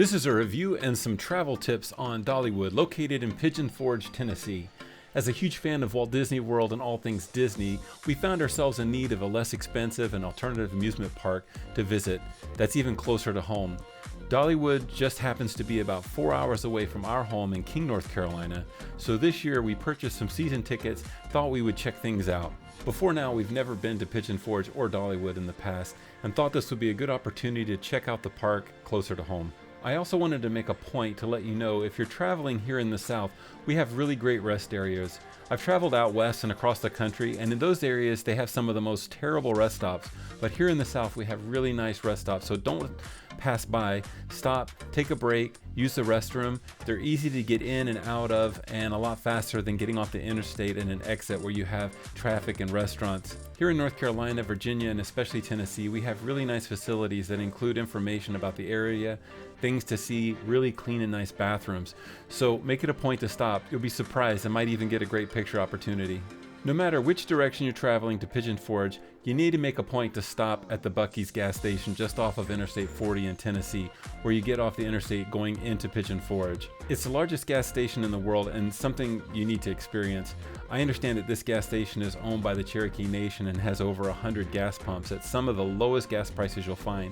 This is a review and some travel tips on Dollywood, located in Pigeon Forge, Tennessee. As a huge fan of Walt Disney World and all things Disney, we found ourselves in need of a less expensive and alternative amusement park to visit that's even closer to home. Dollywood just happens to be about 4 hours away from our home in King, North Carolina, so this year we purchased some season tickets, thought we would check things out. Before now, we've never been to Pigeon Forge or Dollywood in the past, and thought this would be a good opportunity to check out the park closer to home. I also wanted to make a point to let you know if you're traveling here in the South, we have really great rest areas. I've traveled out west and across the country, and in those areas they have some of the most terrible rest stops. But here in the South we have really nice rest stops, so don't pass by, stop, take a break, use the restroom. They're easy to get in and out of and a lot faster than getting off the interstate and an exit where you have traffic and restaurants. Here in North Carolina, Virginia, and especially Tennessee, we have really nice facilities that include information about the area, things to see, really clean and nice bathrooms. So make it a point to stop. You'll be surprised and might even get a great picture opportunity. No matter which direction you're traveling to Pigeon Forge, you need to make a point to stop at the Buc-ee's gas station just off of Interstate 40 in Tennessee, where you get off the interstate going into Pigeon Forge. It's the largest gas station in the world and something you need to experience. I understand that this gas station is owned by the Cherokee Nation and has over 100 gas pumps at some of the lowest gas prices you'll find.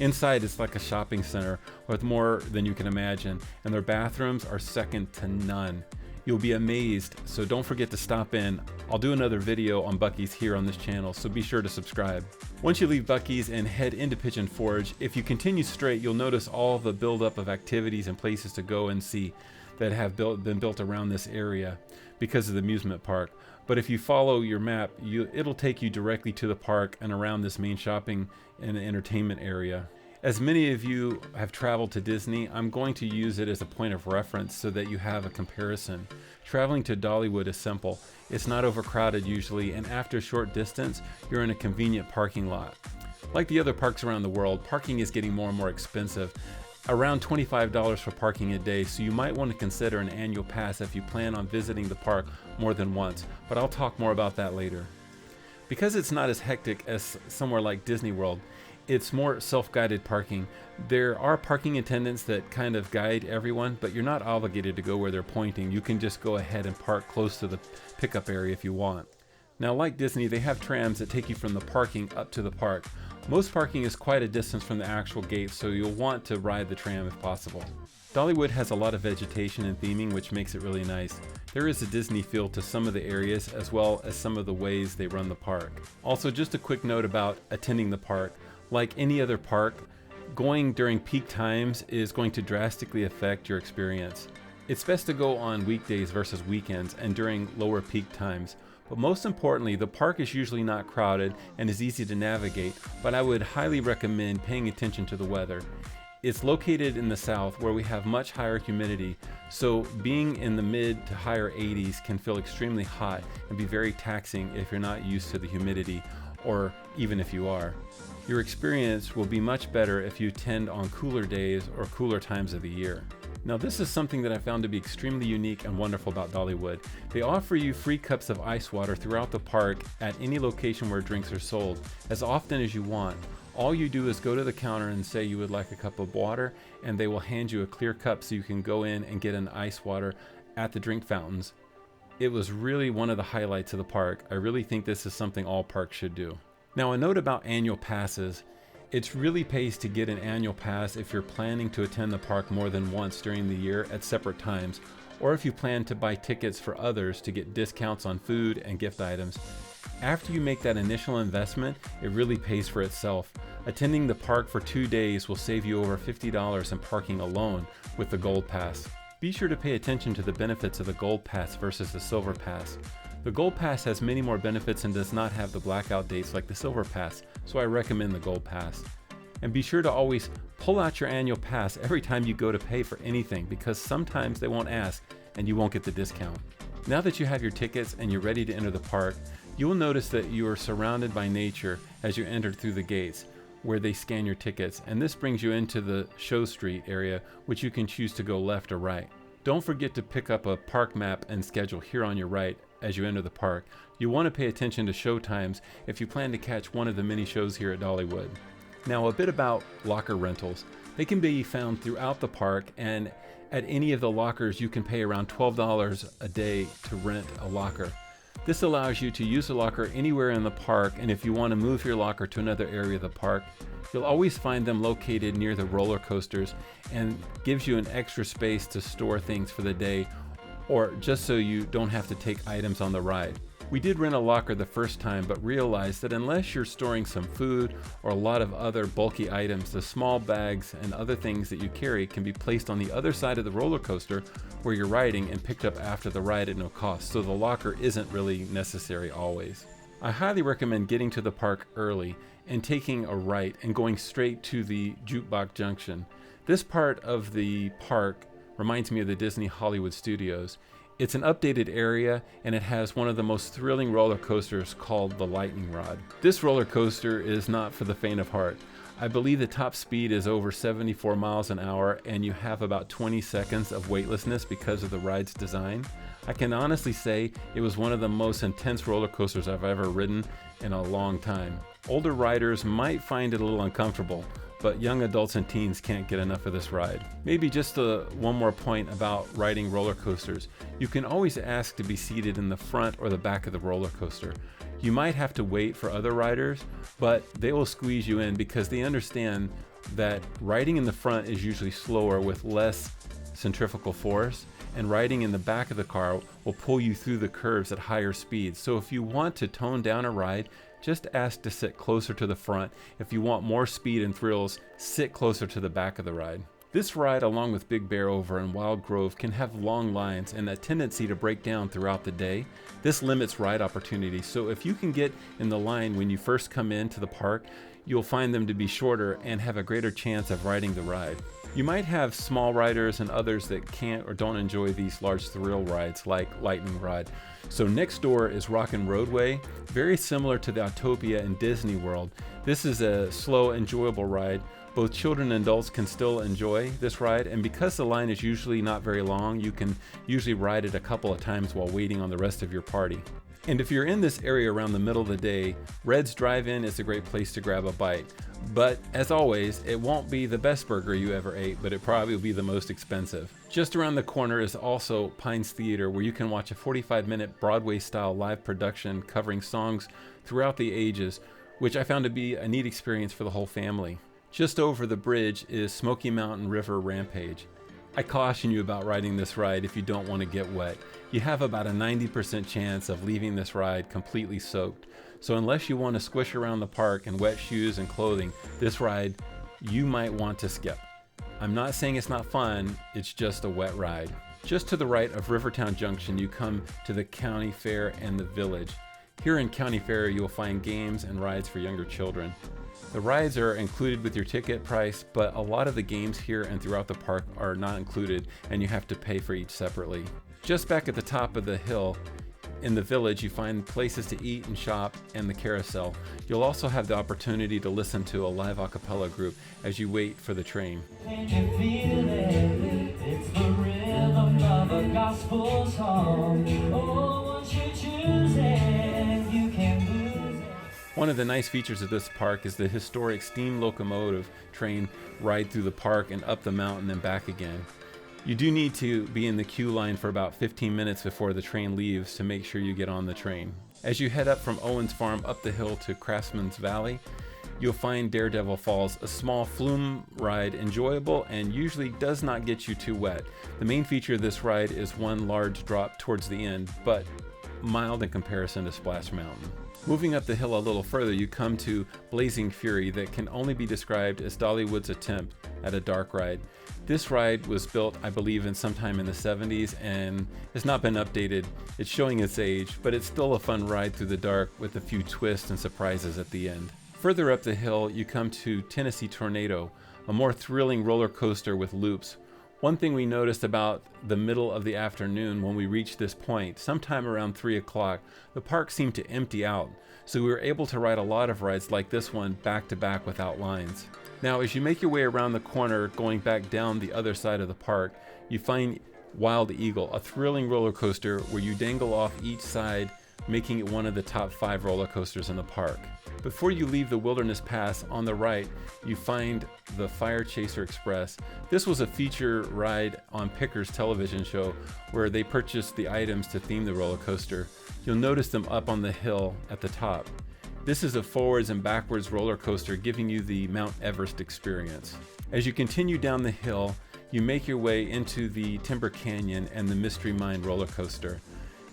Inside it's like a shopping center with more than you can imagine, and their bathrooms are second to none. You'll be amazed, so don't forget to stop in. I'll do another video on Buc-ee's here on this channel, so be sure to subscribe. Once you leave Buc-ee's and head into Pigeon Forge, if you continue straight, you'll notice all the buildup of activities and places to go and see that have been built around this area because of the amusement park. But if you follow your map, it'll take you directly to the park and around this main shopping and entertainment area. As many of you have traveled to Disney, I'm going to use it as a point of reference so that you have a comparison. Traveling to Dollywood is simple. It's not overcrowded usually, and after a short distance, you're in a convenient parking lot. Like the other parks around the world, parking is getting more and more expensive. Around $25 for parking a day, so you might want to consider an annual pass if you plan on visiting the park more than once, but I'll talk more about that later. Because it's not as hectic as somewhere like Disney World, it's more self-guided parking. There are parking attendants that kind of guide everyone, but you're not obligated to go where they're pointing. You can just go ahead and park close to the pickup area if you want. Now, like Disney, they have trams that take you from the parking up to the park. Most parking is quite a distance from the actual gate, so you'll want to ride the tram if possible. Dollywood has a lot of vegetation and theming, which makes it really nice. There is a Disney feel to some of the areas, as well as some of the ways they run the park. Also, just a quick note about attending the park. Like any other park, going during peak times is going to drastically affect your experience. It's best to go on weekdays versus weekends and during lower peak times. But most importantly, the park is usually not crowded and is easy to navigate, but I would highly recommend paying attention to the weather. It's located in the South where we have much higher humidity, so being in the mid to higher 80s can feel extremely hot and be very taxing if you're not used to the humidity, or even if you are. Your experience will be much better if you attend on cooler days or cooler times of the year. Now, this is something that I found to be extremely unique and wonderful about Dollywood. They offer you free cups of ice water throughout the park at any location where drinks are sold, as often as you want. All you do is go to the counter and say you would like a cup of water, and they will hand you a clear cup so you can go in and get an ice water at the drink fountains. It was really one of the highlights of the park. I really think this is something all parks should do. Now, a note about annual passes. It really pays to get an annual pass if you're planning to attend the park more than once during the year at separate times, or if you plan to buy tickets for others to get discounts on food and gift items. After you make that initial investment, it really pays for itself. Attending the park for 2 days will save you over $50 in parking alone with the Gold Pass. Be sure to pay attention to the benefits of the Gold Pass versus the Silver Pass. The Gold Pass has many more benefits and does not have the blackout dates like the Silver Pass, so I recommend the Gold Pass. And be sure to always pull out your annual pass every time you go to pay for anything, because sometimes they won't ask and you won't get the discount. Now that you have your tickets and you're ready to enter the park, you will notice that you are surrounded by nature as you enter through the gates where they scan your tickets, and this brings you into the Show Street area, which you can choose to go left or right. Don't forget to pick up a park map and schedule here on your right as you enter the park. You want to pay attention to show times if you plan to catch one of the many shows here at Dollywood. Now, a bit about locker rentals. They can be found throughout the park, and at any of the lockers you can pay around $12 a day to rent a locker. This allows you to use a locker anywhere in the park, and if you want to move your locker to another area of the park, you'll always find them located near the roller coasters and gives you an extra space to store things for the day, or just so you don't have to take items on the ride. We did rent a locker the first time, but realized that unless you're storing some food or a lot of other bulky items, the small bags and other things that you carry can be placed on the other side of the roller coaster where you're riding and picked up after the ride at no cost, so the locker isn't really necessary always. I highly recommend getting to the park early and taking a right and going straight to the Jukebox Junction. This part of the park reminds me of the Disney Hollywood Studios. It's an updated area, and it has one of the most thrilling roller coasters called the Lightning Rod. This roller coaster is not for the faint of heart. I believe the top speed is over 74 miles an hour, and you have about 20 seconds of weightlessness because of the ride's design. I can honestly say it was one of the most intense roller coasters I've ever ridden in a long time. Older riders might find it a little uncomfortable, but young adults and teens can't get enough of this ride. Maybe just one more point about riding roller coasters. You can always ask to be seated in the front or the back of the roller coaster. You might have to wait for other riders, but they will squeeze you in because they understand that riding in the front is usually slower with less centrifugal force, and riding in the back of the car will pull you through the curves at higher speeds. So if you want to tone down a ride, just ask to sit closer to the front. If you want more speed and thrills, sit closer to the back of the ride. This ride, along with Big Bear over in Wildwood Grove, can have long lines and a tendency to break down throughout the day. This limits ride opportunities, so if you can get in the line when you first come into the park, you'll find them to be shorter and have a greater chance of riding the ride. You might have small riders and others that can't or don't enjoy these large thrill rides like Lightning Rod. So next door is Rockin' Roadway, very similar to the Autopia in Disney World. This is a slow, enjoyable ride. Both children and adults can still enjoy this ride, and because the line is usually not very long, you can usually ride it a couple of times while waiting on the rest of your party. And if you're in this area around the middle of the day, Red's Drive-In is a great place to grab a bite. But as always, it won't be the best burger you ever ate, but it probably will be the most expensive. Just around the corner is also Pines Theater, where you can watch a 45-minute Broadway-style live production covering songs throughout the ages, which I found to be a neat experience for the whole family. Just over the bridge is Smoky Mountain River Rampage. I caution you about riding this ride if you don't want to get wet. You have about a 90% chance of leaving this ride completely soaked. So unless you want to squish around the park in wet shoes and clothing, this ride you might want to skip. I'm not saying it's not fun, it's just a wet ride. Just to the right of Rivertown Junction, you come to the county fair and the village. Here in County Fair, you'll find games and rides for younger children. The rides are included with your ticket price, but a lot of the games here and throughout the park are not included, and you have to pay for each separately. Just back at the top of the hill, in the village, you find places to eat and shop and the carousel. You'll also have the opportunity to listen to a live a cappella group as you wait for the train. Can't you feel it? It's the rhythm of a gospel song. Oh, once you choose it, you can't lose it. One of the nice features of this park is the historic steam locomotive train ride through the park and up the mountain and back again. You do need to be in the queue line for about 15 minutes before the train leaves to make sure you get on the train. As you head up from Owens Farm up the hill to Craftsman's Valley, you'll find Daredevil Falls, a small flume ride, enjoyable and usually does not get you too wet. The main feature of this ride is one large drop towards the end, but mild in comparison to Splash Mountain. Moving up the hill a little further, you come to Blazing Fury that can only be described as Dollywood's attempt at a dark ride. This ride was built, I believe, in sometime in the 70s and has not been updated. It's showing its age, but it's still a fun ride through the dark with a few twists and surprises at the end. Further up the hill, you come to Tennessee Tornado, a more thrilling roller coaster with loops. One thing we noticed about the middle of the afternoon when we reached this point, sometime around 3 o'clock, the park seemed to empty out, so we were able to ride a lot of rides like this one back to back without lines. Now, as you make your way around the corner going back down the other side of the park, you find Wild Eagle, a thrilling roller coaster where you dangle off each side making it one of the top 5 roller coasters in the park. Before you leave the Wilderness Pass, on the right, you find the Fire Chaser Express. This was a feature ride on Picker's television show where they purchased the items to theme the roller coaster. You'll notice them up on the hill at the top. This is a forwards and backwards roller coaster, giving you the Mount Everest experience. As you continue down the hill, you make your way into the Timber Canyon and the Mystery Mine roller coaster.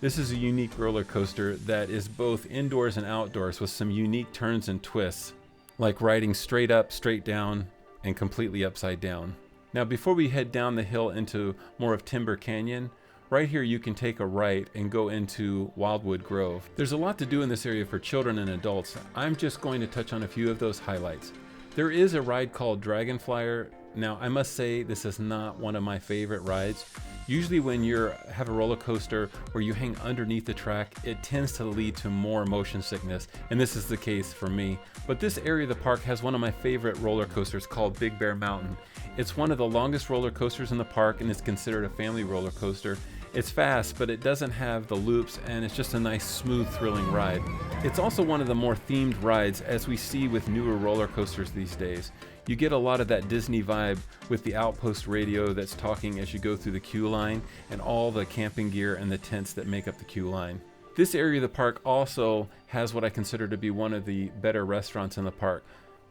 This is a unique roller coaster that is both indoors and outdoors with some unique turns and twists, like riding straight up, straight down, and completely upside down. Now, before we head down the hill into more of Timber Canyon, right here you can take a right and go into Wildwood Grove. There's a lot to do in this area for children and adults. I'm just going to touch on a few of those highlights. There is a ride called Dragon Flyer. Now, I must say this is not one of my favorite rides. Usually when you have a roller coaster where you hang underneath the track, it tends to lead to more motion sickness, and this is the case for me. But this area of the park has one of my favorite roller coasters called Big Bear Mountain. It's one of the longest roller coasters in the park and is considered a family roller coaster. It's fast, but it doesn't have the loops, and it's just a nice, smooth, thrilling ride. It's also one of the more themed rides, as we see with newer roller coasters these days. You get a lot of that Disney vibe with the outpost radio that's talking as you go through the queue line, and all the camping gear and the tents that make up the queue line. This area of the park also has what I consider to be one of the better restaurants in the park,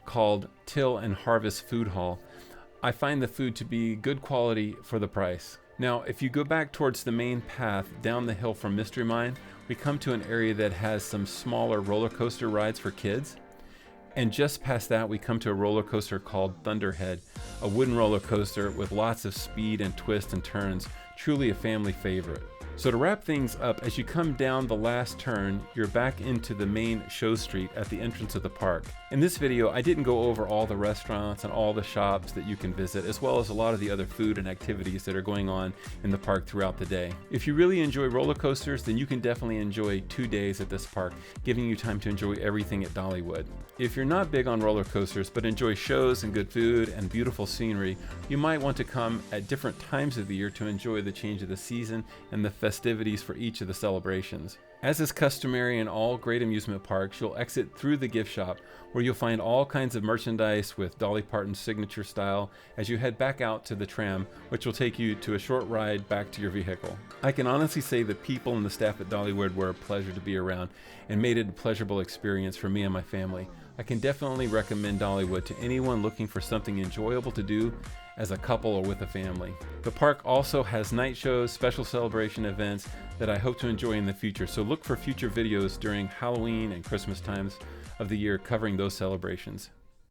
called Till and Harvest Food Hall. I find the food to be good quality for the price. Now, if you go back towards the main path down the hill from Mystery Mine, we come to an area that has some smaller roller coaster rides for kids. And just past that, we come to a roller coaster called Thunderhead, a wooden roller coaster with lots of speed and twists and turns, truly a family favorite. So to wrap things up, as you come down the last turn, you're back into the main show street at the entrance of the park. In this video, I didn't go over all the restaurants and all the shops that you can visit, as well as a lot of the other food and activities that are going on in the park throughout the day. If you really enjoy roller coasters, then you can definitely enjoy 2 days at this park, giving you time to enjoy everything at Dollywood. If you're not big on roller coasters, but enjoy shows and good food and beautiful scenery, you might want to come at different times of the year to enjoy the change of the season and the festivities for each of the celebrations. As is customary in all great amusement parks, you'll exit through the gift shop, where you'll find all kinds of merchandise with Dolly Parton's signature style as you head back out to the tram, which will take you to a short ride back to your vehicle. I can honestly say the people and the staff at Dollywood were a pleasure to be around and made it a pleasurable experience for me and my family. I can definitely recommend Dollywood to anyone looking for something enjoyable to do as a couple or with a family. The park also has night shows, special celebration events that I hope to enjoy in the future, so look for future videos during Halloween and Christmas times of the year covering those celebrations.